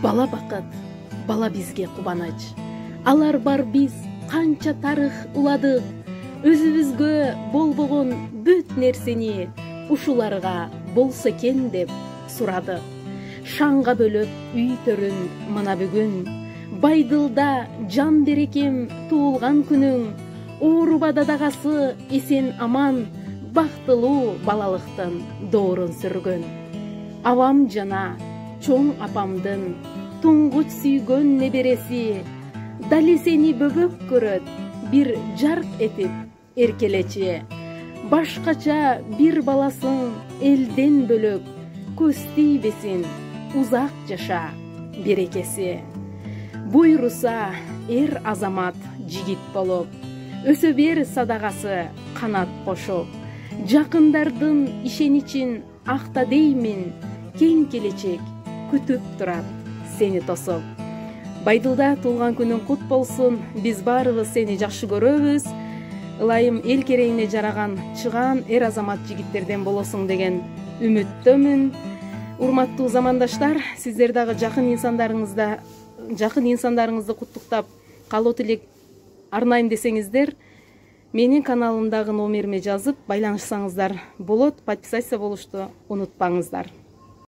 Бала бақыт, бала бизге кубаныч. Алар бар биз канча тарых уладык. Өзүбүзгө болбогон бүт нерсени ушуларга болсо экен деп сурадык. Шаңга бөлөп үй төрүн мына бүгүн. Байдылда жан берекем туулган күнүң. Оорубада дагасы эсен аман, бактылуу балалыктын доорун сүргөн. Авам жана чоң апамдын туңгуч сүйгөн небереси, дали сени бөбөк көрөт, бир жарк этип эркелечи. Башкача бир баласын элден бөлөк, көз тийбесин, узак жаша берекеси. Буйруса эр азамат жигит болуп, өсө бер садагасы канат кошуп. Жакындардын ишеничин акта деймин, кең келечек күтүп турат сени тосуп. Байдылда туулган күнүң кут болсун, биз баарыбыз сени жакшы көрөбүз. Ылайым эл керегине жараган чыгаан эр азамат жигиттерден болосуң деген үмүттөмүн. Урматтуу замандаштар, сиздер дагы жакын инсандарыңызды куттуктап калуу тилек арнайм десеңиздер, менин каналымдагы номериме жазып байланышсаңыздар болот. Подписаться болушту унутпаңыздар.